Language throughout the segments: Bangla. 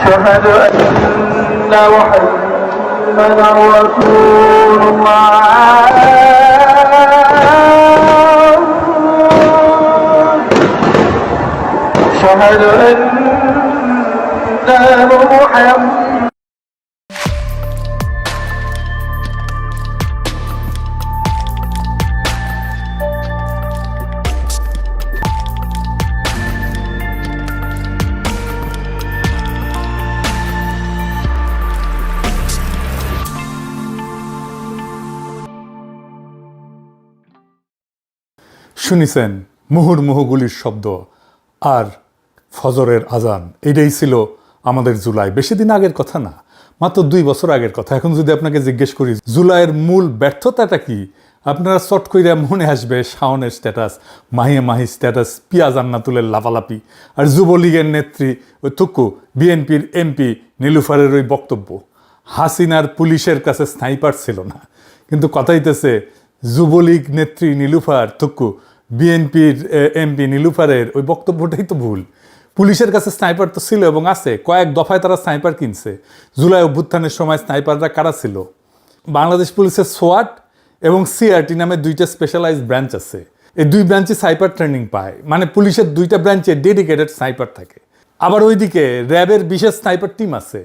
أشهد أن محمدا رسول الله أشهد أن محمدا শুনিছেন মুহুর্মুহু গুলির শব্দ আর ফজরের আজান। এটাই ছিল আমাদের জুলাই। বেশি দিন আগের কথা না, মাত্র 2 বছর আগের কথা। এখন যদি আপনাকে জিজ্ঞেস করি জুলাইয়ের মূল ব্যর্থতাটা কি, আপনারা চট কইরা মনে আসবে শাওনের স্ট্যাটাস, মাহি স্ট্যাটাস, পিয়া জান্নাতুলের লাফালাপি, আর যুবলীগের নেত্রী ওই থুকু বিএনপির এমপি নীলুফারের ওই বক্তব্য। হাসিনার পুলিশের কাছে স্নাইপার ছিল না, কিন্তু কথা হইতেছে যুবলীগ নেত্রী নীলুফার থুকু বিএনপির এমপি নীলুফারের ওই বক্তব্যটাই তো ভুল। পুলিশের কাছে স্নাইপার তো ছিল এবং আছে, কয়েক দফায় তারা স্নাইপার কিনছে। জুলাই অভ্যুত্থানের সময় স্নাইপাররা কারা ছিল? বাংলাদেশ পুলিশের সোয়াট এবং সিআরটি নামে 2টা স্পেশালাইজড ব্রাঞ্চ আছে। এই 2 ব্রাঞ্চে স্নাইপার ট্রেনিং পায়, মানে পুলিশের 2টা ব্রাঞ্চে ডেডিকেটেড স্নাইপার থাকে। আবার ওইদিকে র্যাবের বিশেষ স্নাইপার টিম আছে।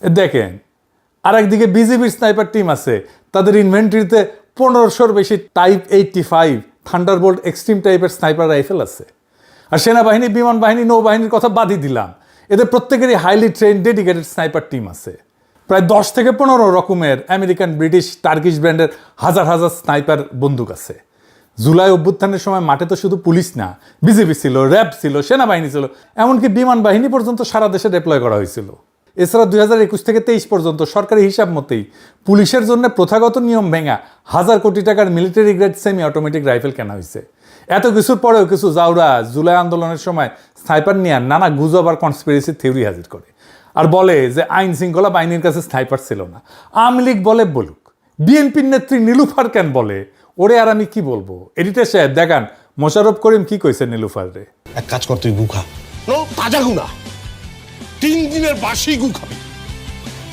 দেখেন, আর একদিকে বিজিবির স্নাইপার টিম আছে, তাদের ইনভেন্টরিতে 1500-র বেশি টাইপ 85 থান্ডারবোল্ট এক্সট্রিম টাইপের স্নাইপার রাইফেল আছে। আর সেনাবাহিনী, বিমান বাহিনী, নৌবাহিনীর কথা বাদই দিলাম, এদের প্রত্যেকেরই highly train dedicated sniper team আছে। প্রায় 10 থেকে 15 রকমের আমেরিকান, ব্রিটিশ, টার্কিশ ব্র্যান্ডের হাজার হাজার স্নাইপার বন্দুক আছে। জুলাই অভ্যুত্থানের সময় মাঠে তো শুধু পুলিশ না, বিজিবি ছিল, র্যাব ছিল, সেনাবাহিনী ছিল, এমনকি বিমান বাহিনী পর্যন্ত সারা দেশে ডেপ্লয় করা হয়েছিল। এছাড়া 2021 থেকে 23 পর্যন্ত সরকারি হিসাব মতেই পুলিশের জন্য প্রথাগত নিয়ম ভেঙা 1000 কোটি টাকার military grade semi automatic rifle কেনা হয়েছে। এত কিছুর পরেও কিছু জাউরা জুলাই আন্দোলনের সময় স্নাইপার নিয়ে নানা গুজব আর কনস্পিরেসি থিওরি হাজির করে আর বলে যে আইন শৃঙ্খলা বাহিনীর কাছে স্নাইপার ছিল না। আওয়ামী লীগ বলে বলুক, বিএনপির নেত্রী নীলুফার কেন বলে, ওরে আর আমি কি বলবো। এডিটর সাহেব দেখান মোশাররফ করিম কি কইছে নীলুফার রে। এক কাজ কর, তুই গু খা, তাজা গু না, 3 দিনের বাসি গু খাবি।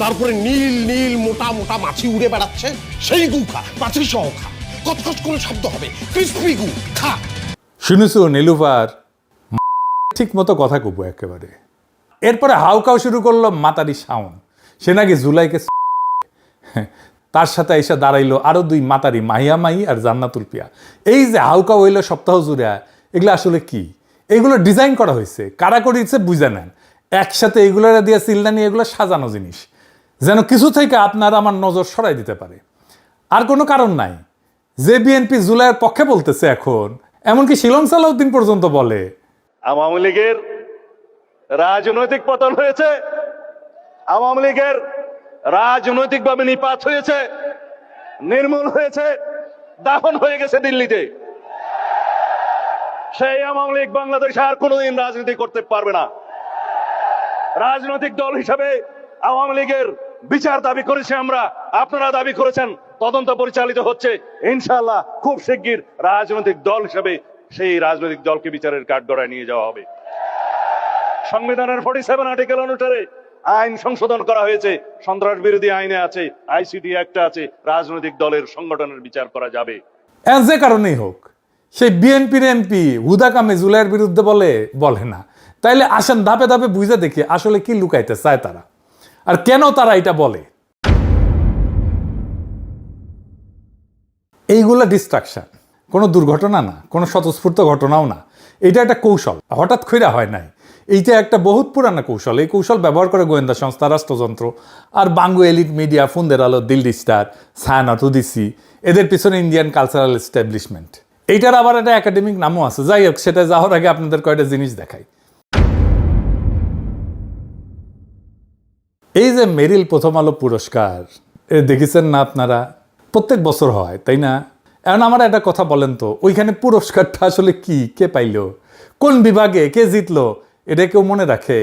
তারপরে নীল নীল মোটা মোটা মাছি উড়ে বেড়াচ্ছে, সেই গু খা, মাছি সহ খা, কচকচ করে শব্দ হবে, ক্রিসপি গু খা। শুনেছো নীলুফার ঠিক মতো কথা কব একেবারে। এরপরে হাউকাও শুরু করলো মাতারি শাওন, সে নাকি জুলাইকে তার সাথে এসে দাঁড়াইলো আরো 2 মাতারি, মাহি আর জান্নাতুল পিয়া। এই যে হাউকা হইল সপ্তাহ জুড়ে, এগুলো আসলে কি? এগুলো ডিজাইন করা হয়েছে, কারা করেছে বুঝে নেন। একসাথে এগুলোরা দিয়ে চিল্লানি, এগুলো সাজানো জিনিস, যেন কিছু থেকে আপনার আমার নজর সরাই দিতে পারে। আর কোনো কারণ নাই। যে বিএনপি জুলাইয়ের পক্ষে বলতেছে এখন, এমনকি শিলং সালাউদ্দিন পর্যন্ত বলে আওয়ামী লীগের রাজনৈতিক পতন হয়েছে, আওয়ামী লীগের রাজনৈতিকভাবে নিপাত হয়েছে, নির্মূল হয়েছে, দাফন হয়ে গেছে দিল্লিতে। সেই আওয়ামী লীগ বাংলাদেশে আর কোনোদিন রাজনীতি করতে পারবে না। রাজনৈতিক দল হিসাবে আওয়ামী লীগের বিচার দাবি করেছি আমরা, আপনারা দাবি করেছেন, তদন্ত পরিচালিত হচ্ছে। ইনশাআল্লাহ খুব শিগগির রাজনৈতিক দল হিসাবে সেই রাজনৈতিক দলকে বিচারের কাঠগড়ায় নিয়ে যাওয়া হবে। সংবিধানের 47 আর্টিকেল অনুসারে আইন সংশোধন করা হয়েছে, সন্ত্রাস বিরোধী আইনে আছে, আইসিটি একটা আছে, রাজনৈতিক দলের সংগঠনের বিচার করা যাবে। যে কারণেই হোক, সেই বিএনপির এমপি হুদা কামে জুলাইয়ের বিরুদ্ধে বলে না। তাইলে আসেন ধাপে ধাপে বুঝে দেখি আসলে কি লুকাইতে চায় তারা, আর কেন তারা এটা বলে। এইগুলা ডিস্ট্রাকশন, কোনো দুর্ঘটনা না, কোনো স্বতঃস্ফূর্ত ঘটনাও না। এটা একটা কৌশল, হঠাৎ কইরা হয় নাই। এইটা একটা বহুত পুরানা কৌশল। এই কৌশল ব্যবহার করে গোয়েন্দা সংস্থা, রাষ্ট্রযন্ত্র আর বাঙ্গু এলিট মিডিয়া, ফুন্দের আলো, দিল্লি স্টার, ছায়ানট, উদিসি, এদের পিছনে ইন্ডিয়ান কালচারাল এস্টাবলিশমেন্ট। এইটার আবার একটা একাডেমিক নামও আছে। যাই হোক, সেটা যাওয়ার আগে আপনাদের কয়টা জিনিস দেখাই। এই যে মেরিল প্রথম আলো পুরস্কার দেখেছেন না আপনারা? প্রত্যেক বছর হয়, তাই না? এখন আমার একটা কথা বলেন তো, ওইখানে পুরস্কারটা আসলে কি, কে পাইলো, কোন বিভাগে কে জিতলো, এটা কেউ মনে রাখে?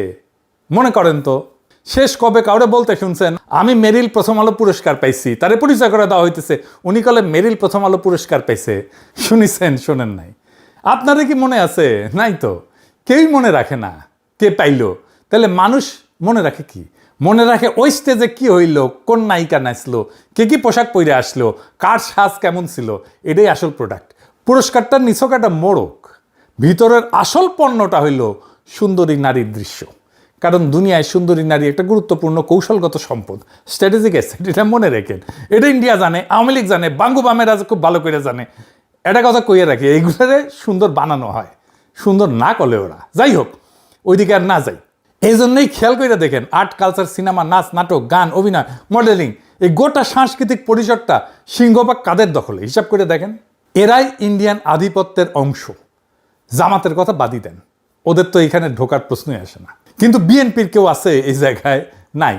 মনে করেন তো, শেষ কবে কাউরে বলতে শুনছেন আমি মেরিল প্রথম আলো পুরস্কার পাইছি? তারে পরিচয় করে দেওয়া হইতেছে, উনি কলে মেরিল প্রথম আলো পুরস্কার পাইছে। শুনিছেন? শোনেন নাই? আপনাদের কি মনে আছে? নাই তো, কেউই মনে রাখে না কে পাইলো। তাহলে মানুষ মনে রাখে কি? মনে রাখে ওই স্টেজে কি হইল, কোন নায়িকা নাচলো, কে কি পোশাক পরে আসলো, কার সাজ কেমন ছিল, এটাই আসল প্রোডাক্ট। পুরস্কারটা নিছক একটা মোড়ক, ভিতরের আসল পণ্যটা হইল সুন্দরী নারীর দৃশ্য। কারণ দুনিয়ায় সুন্দরী নারী একটা গুরুত্বপূর্ণ কৌশলগত সম্পদ, স্ট্র্যাটেজিক অ্যাসেট। এটা মনে রেখেন, এটা ইন্ডিয়া জানে, আওয়ামী লীগ জানে, বাঙ্গু বামেরা খুব ভালো করে জানে। এটা কথা কইয়ে রাখি, এইগুলোরে সুন্দর বানানো হয়, সুন্দর না করলে ওরা। যাই হোক, ওইদিকে আর না যাই। এই জন্যই খেয়াল করে দেখেন, আর্ট, কালচার, সিনেমা, নাচ, নাটক, গান, অভিনয়, মডেলিং, এই গোটা সাংস্কৃতিক পরিসরটা সিংহভাগ কাদের দখলে হিসাব করে দেখেন। এরাই ইন্ডিয়ান আধিপত্যের অংশ। জামাতের কথা বাদই দেন, ওদের তো এখানে ঢোকার প্রশ্নই আসে না। কিন্তু বিএনপির কেউ আছে এই জায়গায়? নাই।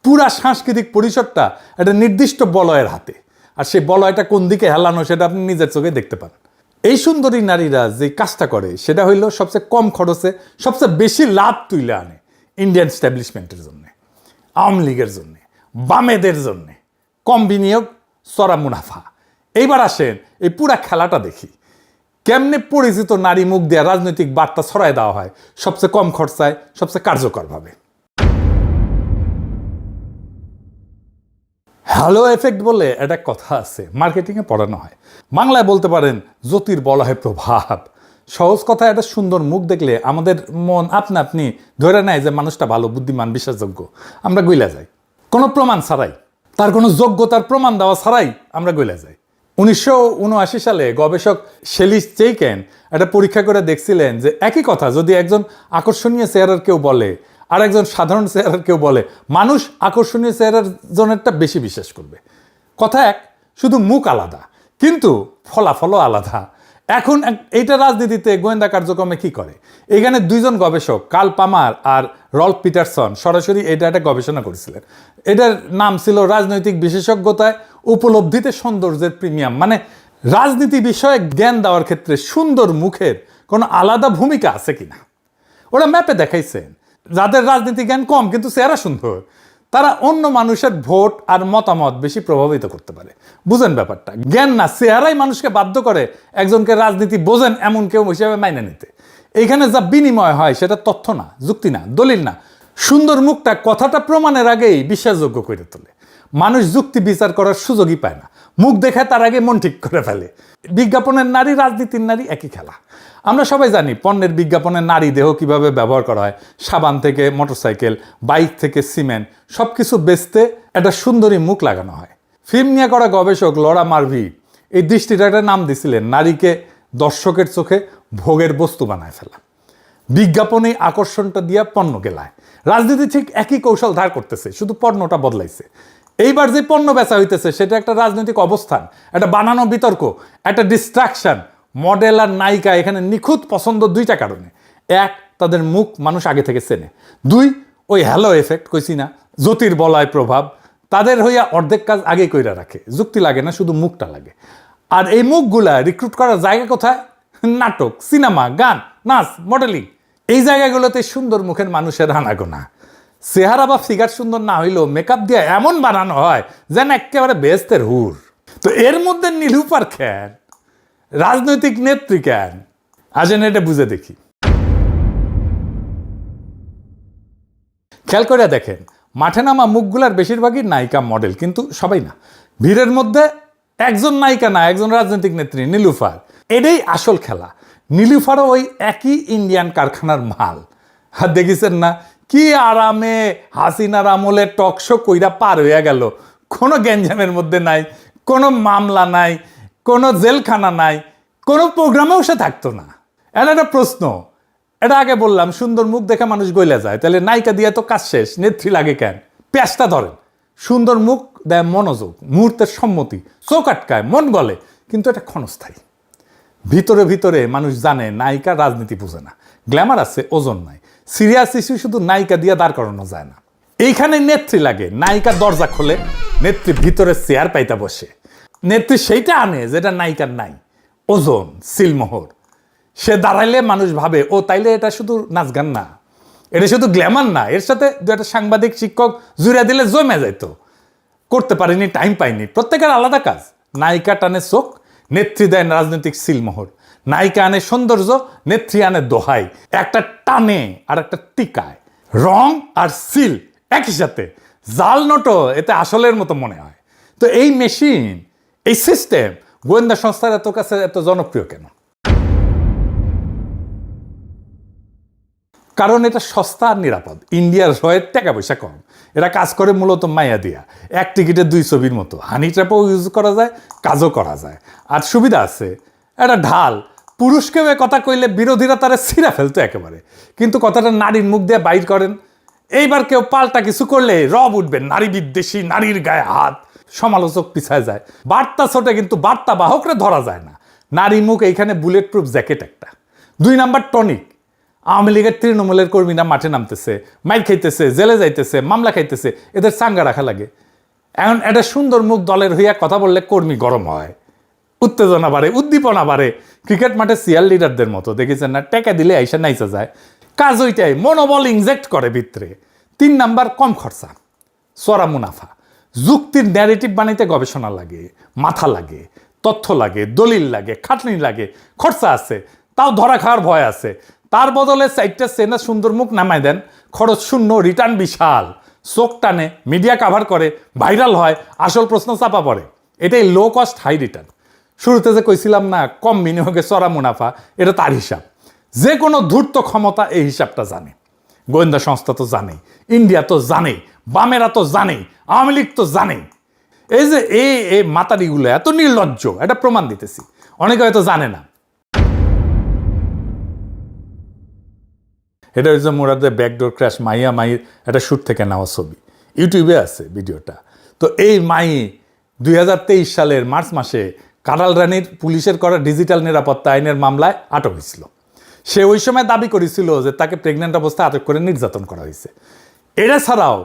পুরা সাংস্কৃতিক পরিসরটা একটা নির্দিষ্ট বলয়ের হাতে, আর সেই বলয়টা কোন দিকে হেলানো সেটা আপনি নিজের চোখে দেখতে পান। এই সুন্দরী নারীরা যে কাজটা করে সেটা হইল সবচেয়ে কম খরচে সবচেয়ে বেশি লাভ তুলে আনে ইন্ডিয়ান স্ট্যাবলিশমেন্টের জন্য, আওয়ামী লীগের জন্য, বামেদের জন্য। কম বিনিয়োগ, চড়া মুনাফা। এইবার আসেন এই পুরা খেলাটা দেখি, কেমনে পরিচিত নারী মুখ দিয়ে রাজনৈতিক বার্তা ছড়ায় দেওয়া হয় সবচেয়ে কম খরচায়, সবচেয়ে কার্যকরভাবে। হ্যালো এফেক্ট বলে একটা কথা আছে, মার্কেটিংয়ে পড়ানো হয়। বাংলায় বলতে পারেন জ্যোতির বলয় প্রভাব। সহজ কথা, একটা সুন্দর মুখ দেখলে আমাদের মন আপনা আপনি ধরে নেয় যে মানুষটা ভালো, বুদ্ধিমান, বিশ্বাসযোগ্য। আমরা গইলা যাই কোনো প্রমাণ ছাড়াই, তার কোনো যোগ্যতার প্রমাণ দেওয়া ছাড়াই আমরা গইলা যাই। 1979 সালে গবেষক শেলিস চেইকেন একটা পরীক্ষা করে দেখছিলেন যে একই কথা যদি একজন আকর্ষণীয় চেহারার কেউ বলে আর একজন সাধারণ চেহারার কেউ বলে, মানুষ আকর্ষণীয় চেহারার জনেরটা বেশি বিশ্বাস করবে। কথা এক, শুধু মুখ আলাদা, কিন্তু ফলাফলও আলাদা। এখন এইটা রাজনীতিতে গোয়েন্দা কার্যক্রমে কি করে? এখানে দুইজন গবেষক, কার্ল পামার আর রল্ফ পিটারসন, সরাসরি এটা একটা গবেষণা করেছিলেন। এটার নাম ছিল রাজনৈতিক বিশেষজ্ঞতায় উপলব্ধিতে সৌন্দর্যের প্রিমিয়াম। মানে রাজনীতি বিষয়ে জ্ঞান দেওয়ার ক্ষেত্রে সুন্দর মুখের কোনো আলাদা ভূমিকা আছে কিনা। ওরা ম্যাপে দেখাইছেন যাদের রাজনীতি জ্ঞান কম কিন্তু চেহারা সুন্দর, তারা অন্য মানুষের ভোট আর মতামত বেশি প্রভাবিত করতে পারে। বুঝেন ব্যাপারটা? জ্ঞান না, চেহারাই মানুষকে বাধ্য করে একজনকে রাজনীতি বোঝেন এমন কেউ হিসেবে মাইনে নিতে। এইখানে যা বিনিময় হয় সেটা তথ্য না, যুক্তি না, দলিল না। সুন্দর মুখটা কথাটা প্রমাণের আগেই বিশ্বাসযোগ্য করে তোলে। মানুষ যুক্তি বিচার করার সুযোগই পায় না, মুখ দেখায় তার আগে মন ঠিক করে ফেলে। বিজ্ঞাপনের নারী, রাজনীতির নারী একই খেলা। আমরা সবাই জানি পণ্যের বিজ্ঞাপনে নারী দেহ কিভাবে ব্যবহার করা হয়। সাবান থেকে মোটরসাইকেল, বাইক থেকে সিমেন্ট, সব কিছু বেচতে একটা সুন্দরী মুখ লাগানো হয়। ফিল্ম নিয়ে করা গবেষক লরা মার্ভি এই দৃষ্টিটা একটা নাম দিছিলেন, নারীকে দর্শকের চোখে ভোগের বস্তু বানায় ফেলা। বিজ্ঞাপনে আকর্ষণটা দিয়ে পণ্য গেলায়। রাজনীতি ঠিক একই কৌশল ধার করতেছে, শুধু পণ্যটা বদলাইছে। এইবার যে পণ্য বেচা হইতেছে সেটা একটা রাজনৈতিক অবস্থান, একটা বানানো বিতর্ক, একটা ডিস্ট্রাকশন। মডেল আর নায়িকা এখানে নিখুঁত পছন্দ দুইটা কারণে। এক, তাদের মুখ মানুষ আগে থেকে চেনে। দুই, ওই হ্যালো এফেক্ট কইছি না, জ্যোতির বলয় প্রভাব, তাদের হইয়া অর্ধেক কাজ আগে কইরা রাখে। যুক্তি লাগে না, শুধু মুখটা লাগে। আর এই মুখগুলা রিক্রুট করার জায়গা কোথায়? নাটক, সিনেমা, গান, নাচ, মডেলিং। এই জায়গাগুলোতে সুন্দর মুখের মানুষের আনাগোনা। চেহারা বা ফিগার সুন্দর না হইলেও মেকআপ দিয়ে এমন বানানো হয় যেন একেবারে বেহেশতের হুর। তো এর মধ্যে নীলুফার কেন, রাজনৈতিক নেত্রী কেন? আসেন এটা বুঝে দেখি। খেয়াল করে দেখেন, মাঠে নামা মুখগুলার বেশিরভাগই নায়িকা, মডেল, কিন্তু সবাই না। ভিড়ের মধ্যে একজন নায়িকা না, একজন রাজনৈতিক নেত্রী, নীলুফার। এটাই আসল খেলা। নীলুফারও ওই একই ইন্ডিয়ান কারখানার মাল। আর দেখিছেন না কি আরামে হাসিনার আমলে টকশো কইরা পার হইয়া গেল। কোনো গ্যাঞ্জামের মধ্যে নাই, কোনো মামলা নাই, কোনো জেলখানা নাই, কোনো প্রোগ্রামেও সে থাকতো না। এটা একটা প্রশ্ন। এটা আগে বললাম, সুন্দর মুখ দেখে মানুষ গইলা যায়, তাহলে নায়িকা দিয়ে তো কাজ শেষ, নেত্রী লাগে কেন? পেঁচটা ধরেন। সুন্দর মুখ দেয় মনোযোগ, মুহূর্তের সম্মতি, চোখ আটকায়, মন গলে, কিন্তু এটা ক্ষণস্থায়ী। ভিতরে ভিতরে মানুষ জানে নায়িকা রাজনীতি বুঝে না, গ্ল্যামার আছে, ওজন নাই। সিরিয়াস ইস্যু শুধু নায়িকা দিয়ে দাঁড় করানো যায় না। এইখানে নেত্রী লাগে। নায়িকা দরজা খোলে, নেত্রী ভিতরে চেয়ার পাইতা বসে। নেত্রী সেইটা আনে যেটা নায়িকার নাই, ওজন, সিলমোহর। সে দাঁড়াইলে মানুষ ভাবে ও তাইলে এটা শুধু নাচ গান না, এটা শুধু গ্ল্যামার না, এর সাথে দু একটা সাংবাদিক, শিক্ষক জুড়ে দিলে জমে যাইতো। করতে পারিনি, টাইম পাইনি। প্রত্যেকের আলাদা কাজ। নায়িকা টানে চোখ, নেত্রী দেন রাজনৈতিক সিলমোহর। নায়িকা আনে সৌন্দর্য, নেত্রী আনে দোহাই। একটা টানে আর একটা টিকায়। রং আর সিল একই সাথে, জাল নোটও এতে আসলের মতো মনে হয়। তো এই মেশিন, এই সিস্টেম গোয়েন্দা সংস্থার এত কাছে এত জনপ্রিয় কেন? কারণ এটা সস্তা আর নিরাপদ। ইন্ডিয়ার রয়ের টাকা পয়সা কম, এরা কাজ করে মূলত মাইয়া দিয়া, এক টিকিটে 2 ছবির মতো। হানি ট্র্যাপও ইউজ করা যায়, কাজও করা যায়। আর সুবিধা আছে, এটা ঢাল, পুরুষকে কথা কইলে বিরোধীরা তারা ছিঁড়া ফেলতো একেবারে, কিন্তু কথাটা নারীর মুখ দিয়ে বাইর করেন। এইবার কেউ পাল্টা কিছু করলে রব উঠবে, নারী বিদ্বেষী, নারীর গায়ে হাত, সমালোচক পিছায় যায়। বার্তা ছোটে কিন্তু বার্তা বাহকরে ধরা যায় না। নারী মুখ এইখানে বুলেট প্রুফ জ্যাকেট একটা। 2 নাম্বার টনিক। আওয়ামী লীগের তৃণমূলের কর্মীরা মাঠে নামতেছে, মাইর খাইতেছে, জেলে যাইতেছে, মামলা খাইতেছে, এদের চাঙ্গা রাখা লাগে। এখন একটা সুন্দর মুখ দলের হইয়া কথা বললে কর্মী গরম হয়, উত্তেজনা বাড়ে, উদ্দীপনা বাড়ে। ক্রিকেট মাঠে সিয়ার লিডারদের মতো দেখেছেন না, টেকা দিলে আইসা নাইচা যায়। কাজ ওইটাই, মনোবল ইনজেক্ট করে ভিতরে। 3 নাম্বার কম খরচা, চড়া মুনাফা। যুক্তির ন্যারেটিভ বানাইতে গবেষণা লাগে, মাথা লাগে, তথ্য লাগে, দলিল লাগে, খাটনি লাগে, খরচা আছে, তাও ধরা খাওয়ার ভয় আছে। তার বদলে 4টা সেনা সুন্দর মুখ নামায় দেন, খরচ শূন্য, রিটার্ন বিশাল, চোখ টানে, মিডিয়া কাভার করে, ভাইরাল হয়, আসল প্রশ্ন চাপা পড়ে। এটাই লো কস্ট হাই রিটার্ন। শুরুতে যে কইছিলাম না কম বিনিয়োগে চড়া মুনাফা, এটা তার হিসাব। যে কোনো ধূর্ত ক্ষমতা এই হিসাবটা জানে। গোয়েন্দা সংস্থা তো জানেই, ইন্ডিয়া তো জানেই, বামেরা তো জানেই, আওয়ামী লীগ তো জানেই। এই যে এই মাতারিগুলো এত নির্লজ্জ, এটা প্রমাণ দিতেছি। অনেকে হয়তো জানে না। এটা হচ্ছে মুরাদের ব্যাকডোর ক্র্যাশ, মাইয়া মাইর একটা শ্যুট থেকে নেওয়া ছবি, ইউটিউবে আছে ভিডিওটা। তো এই মাই 2023 সালের মার্চ মাসে কাঁড়াল রানীর পুলিশের করা ডিজিটাল নিরাপত্তা আইনের মামলায় আটক হয়েছিল। সে ওই সময় দাবি করেছিল যে তাকে প্রেগনেন্ট অবস্থায় আটক করে নির্যাতন করা হয়েছে। এটা ছাড়াও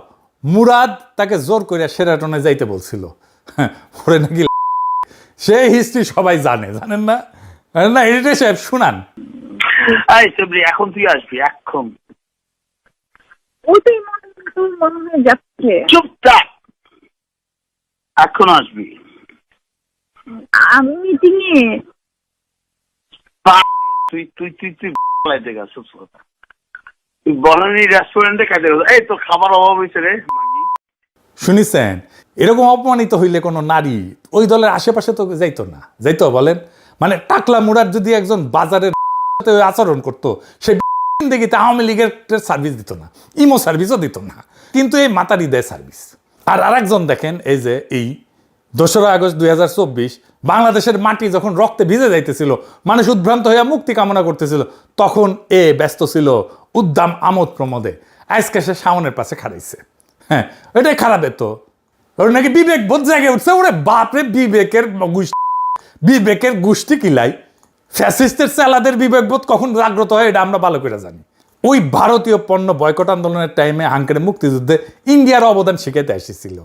মুরাদ তাকে জোর করে শেরাটনে যাইতে বলছিল। ওরে নাকি সে হিস্ট্রি সবাই জানে, জানেন না? না এডিটর সাহেব শুনান। এখন তুই আসবি, এখন ওইটাই মনে হয় যাচ্ছে। চুপ থাক, এখন আসবি। আমি মিটিং এ। তুই তুই তুই তুই লাইতে গেছিস, তুই বনানী রেস্টুরেন্টে খাইতে গেছিস। এই তোর খাবার অভাব হয়েছে রে মাগি। শুনিছেন? এরকম অপমানিত হইলে কোনো নারী ওই দলের আশেপাশে তো যাইতো না, যাইতো বলেন? মানে টাকলা মুরাদ যদি একজন বাজারের আচরণ করতো, সে দেখিতে আওয়ামী লীগের সার্ভিস দিত না, ইমো সার্ভিসও দিত না, কিন্তু এই মাতারি দেয় সার্ভিস। আর আরেকজন দেখেন, এই যে এই 2রা আগস্ট 2024 বাংলাদেশের মাটি যখন রক্তে ভিজে যাইতেছিল, মানুষ উদ্ভ্রান্ত হইয়া মুক্তি কামনা করতেছিল, তখন ব্যস্ত ছিল উদ্দাম আমোদ প্রমোদে। আজকে সে শাওনের পাশে খাড়াইছে। হ্যাঁ, এটাই খারাপ। তো ওর নাকি বিবেক বোধ জায়গায় উঠছে। ওরে বাপরে, বিবেকের গোষ্ঠী কিলাই। ফ্যাসিস্টের চালাদের বিবেকবোধ কখন জাগ্রত হয় এটা আমরা ভালো করে জানি। ওই ভারতীয় পণ্য বয়কট আন্দোলনের টাইমে হাঙ্কারে মুক্তিযুদ্ধে ইন্ডিয়ার অবদান শিখাইতে এসেছিল।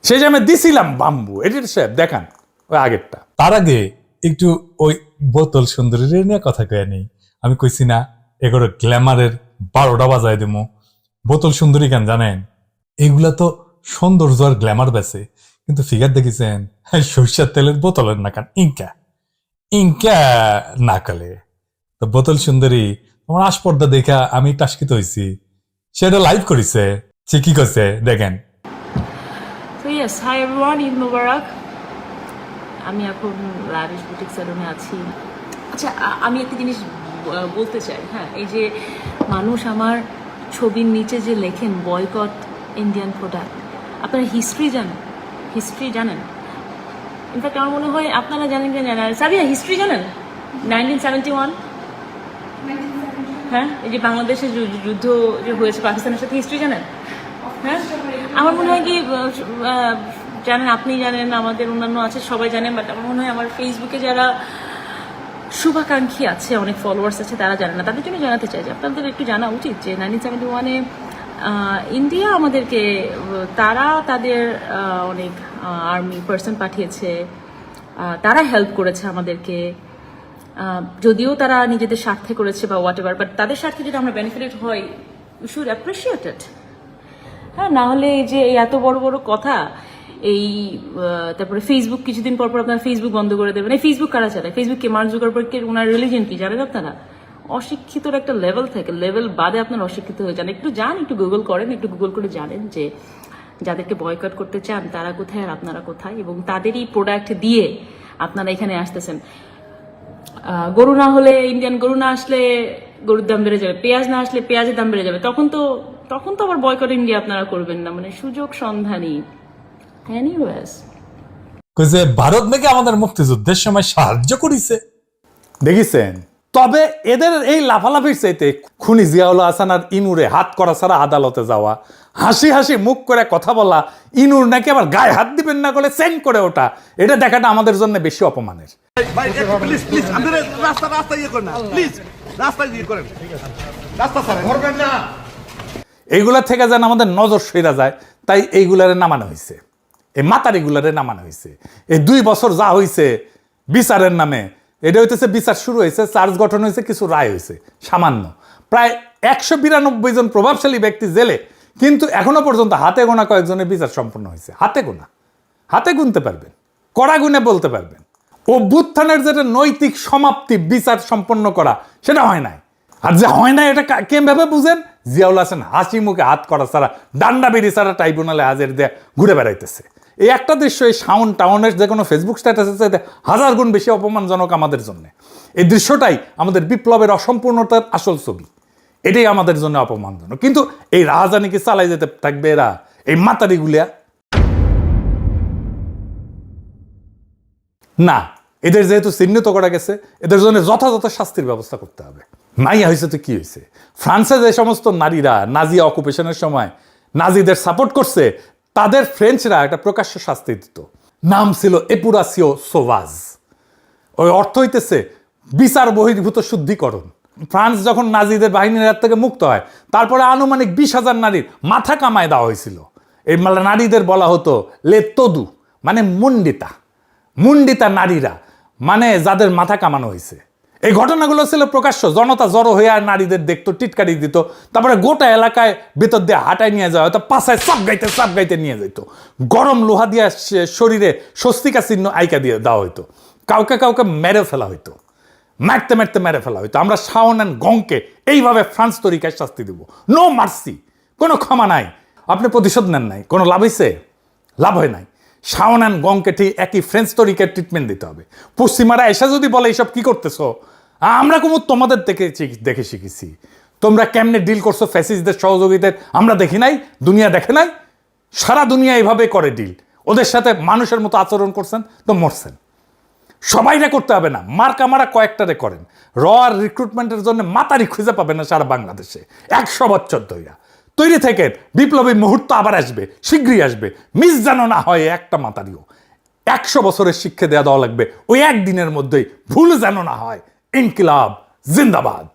সেই যে আমি দিছিলাম বাম্বু। এডিটর সাহেব দেখান ওই আগেরটা। তার আগে একটু ওই বোতল সুন্দরীর নিয়ে কথা কয়ে নেই। আমি কইছি না এগুলো গ্ল্যামারের 12টা বাজায় দেবো। বোতল সুন্দরী কেন জানেন? এগুলা তো সৌন্দর্য আর গ্ল্যামার বেছে, কিন্তু ফিগার দেখেছেন সরিষার তেলের বোতলের না, কান ইনকা না কালে। তো বোতল সুন্দরী তোমার আসপর্দা দেখা আমি টাস্কিত হয়েছি। সেটা লাইভ করেছে, সে কি করছে দেখেন। So yes, hi everyone, Eid Mubarak. আমি এখন লাভিশ বুটিক স্যালুনে আছি। আচ্ছা, আমি একটা জিনিস বলতে চাই। হ্যাঁ, এই যে মানুষ আমার ছবির নিচে যে লেখেন বয়কট ইন্ডিয়ান প্রোডাক্ট, আপনারা হিস্ট্রি জানেন? ইনফ্যাক্ট আমার মনে হয় আপনারা জানেন কি জানেন, সাবিয়া হিস্ট্রি জানেন? 1971, হ্যাঁ, এই যে বাংলাদেশের যুদ্ধ যে হয়েছে পাকিস্তানের সাথে, হিস্ট্রি জানেন? হ্যাঁ, আমার মনে হয় কি জানেন, আপনি জানেন, আমাদের অন্যান্য আছে, সবাই জানেন, বাট আমার মনে হয় আমার ফেসবুকে যারা শুভাকাঙ্ক্ষী আছে, অনেক ফলোয়ার্স আছে, তারা জানে না। তাদের জন্য জানাতে চাই যে আপনাদের একটু জানা উচিত যে 1971-এ ইন্ডিয়া আমাদেরকে, তারা তাদের অনেক আর্মি পার্সন পাঠিয়েছে, তারা হেল্প করেছে আমাদেরকে। যদিও তারা নিজেদের স্বার্থে করেছে বা হোয়াট এভার, বাট তাদের স্বার্থে যদি আমরা বেনিফিটেড হই, উই শুড অ্যাপ্রিসিয়েট ইট। হ্যাঁ, না হলে এই যে এত বড় বড় কথা, এই তারপরে ফেসবুক কিছুদিন পর আপনারা ফেসবুক বন্ধ করে দেবেন। এই ফেসবুক কারা চালায়? ফেসবুককে মার্ক জুকারবার্গের ওনার রিলিজিয়ন কি জানেন আপনারা? অশিক্ষিতর একটা লেভেল থাকে, লেভেল বাদে আপনার অশিক্ষিত হয়ে যান। একটু যান, একটু গুগল করেন, একটু গুগল করে জানেন যে যাদেরকে বয়কট করতে চান তারা কোথায় আর আপনারা কোথায়, এবং তাদেরই প্রোডাক্ট দিয়ে আপনারা এখানে আসতেছেন। গরু না হলে, ইন্ডিয়ান গরু না আসলে গরুর দাম বেড়ে যাবে, পেঁয়াজ না আসলে পেঁয়াজের দাম বেড়ে যাবে, তখন তো আবার বয়কট ইন্ডিয়া আপনারা করবেন না। মানে সুযোগ সন্ধানী। এনিওয়েজ, কইছে ভারত নাকি আমাদের মুক্তিযুদ্ধের সময় সাহায্য করেছে। দেখিছেন? তবে এদের এই লাফালাফির চাইতে খুনি জিয়াউল হাসান আর ইনুরে হাত করা ছাড়া আদালতে যাওয়া, হাসি হাসি মুখ করে কথা বলা, ইনুর নাকি আবার গায়ে হাত দিবেন না করে চেন করে ওটা, এটা দেখাটা আমাদের জন্য বেশি অপমানের। এইগুলা থেকে যেন আমাদের নজর সইরা যায়, তাই এইগুলারে নামানো হয়েছে, এই মাতারিগুলারে নামানো হয়েছে। এই 2 বছর যা হয়েছে বিচারের নামে, এটা হইতেছে বিচার শুরু হয়েছে, চার্জ গঠন হয়েছে, কিছু রায় হয়েছে সামান্য। প্রায় 192 জন প্রভাবশালী ব্যক্তি জেলে, কিন্তু এখনো পর্যন্ত হাতে গোনা কয়েকজনের বিচার সম্পন্ন হয়েছে। হাতে গুনতে পারবেন, কড়া গুনে বলতে পারবেন। অভ্যুত্থানের যেটা নৈতিক সমাপ্তি, বিচার সম্পন্ন করা, সেটা হয় নাই। আর যে হয় না এটা কেমভাবে বুঝেন? জিয়াউল হাসান হাসি মুখে হাত করা ছাড়া, ডান্ডা বেরি ছাড়া ট্রাইব্যুনালে হাজির দিয়ে ঘুরে বেড়াইতেছে। এই একটা দৃশ্য এই টাউনের যে কোনো ফেসবুক স্ট্যাটাসের চাইতে 1000 গুণ বেশি অপমানজনক আমাদের জন্য। এই দৃশ্যটাই আমাদের বিপ্লবের অসম্পূর্ণতার আসল ছবি। এটাই আমাদের জন্য অপমানজনক। কিন্তু এই রাজধানী কি চালাই যেতে থাকবে এরা, এই মাতারিগুলিয়া? না, এদের যেহেতু চিহ্নিত করা গেছে, এদের জন্য যথাযথ শাস্তির ব্যবস্থা করতে হবে। মাইয়া হয়েছে তো কি হয়েছে? ফ্রান্সে যে সমস্ত নারীরা নাজি অকুপেশনের সময় নাজিদের সাপোর্ট করছে, তাদের ফ্রেঞ্চরা একটা প্রকাশ্য শাস্তি দিত। নাম ছিল এপুরাসিও সোভাজ। ওই অর্থ হইতেছে বিচার বহির্ভূত শুদ্ধিকরণ। ফ্রান্স যখন নাজিদের বাহিনীর হাত থেকে মুক্ত হয়, তারপরে আনুমানিক 20,000 নারীর মাথা কামায় দেওয়া হয়েছিল। এই নারীদের বলা হতো লে তদু, মানে মুন্ডিতা নারীরা, মানে যাদের মাথা কামানো হয়েছে। এই ঘটনাগুলো ছিল প্রকাশ্য, জনতা জড়ো হয়ে আর নারীদের দেখতো, টিটকারি দিত, তারপরে গোটা এলাকায় ভেতর দিয়ে হাঁটায় নিয়ে যাওয়া হয়তো, পাশায় সাপ গাইতে নিয়ে যেত, গরম লোহা দিয়ে শরীরে স্বস্তিকা চিহ্ন আইকা দিয়ে দেওয়া হইতো, কাউকে মেরে ফেলা হইতো, মারতে মেরে ফেলা হইতো। আমরা শাওন অ্যান্ড গংকে এইভাবে ফ্রান্স তরিকায় শাস্তি দেব, নো মার্সি, কোনো ক্ষমা নাই। আপনি প্রতিশোধ নেন নাই, কোনো লাভ হয়েছে? লাভ হয় নাই। শাওন অ্যান্ড গংকে ঠিক একই ফ্রেঞ্চ তরিকার ট্রিটমেন্ট দিতে হবে। পশ্চিমারা এসে যদি বলে এইসব কি করতেছো, আমরা কুমুদ তোমাদের দেখে শিখেছি। তোমরা কেমনে ডিল করছো ফ্যাসিস্টদের সহযোগিতায় আমরা দেখি নাই, দুনিয়া দেখে নাই। সারা দুনিয়া এইভাবে করে ডিল। ওদের সাথে মানুষের মতো আচরণ করছেন তো মরছেন। সবাইরা করতে হবে না, মারা কয়েকটারে করেন। র আর রিক্রুটমেন্টের জন্য মাতারি খুঁজে পাবে না সারা বাংলাদেশে 100 বছর ধইরা। তৈরি থেকে বিপ্লবী মুহূর্ত আবার আসবে, শীঘ্রই আসবে। মিস যেন না হয় একটা মাতারিও। 100 বছরের শিক্ষা দেওয়া লাগবে ওই একদিনের মধ্যেই, ভুল যেন না হয়। ইনকিলাব জিন্দাবাদ।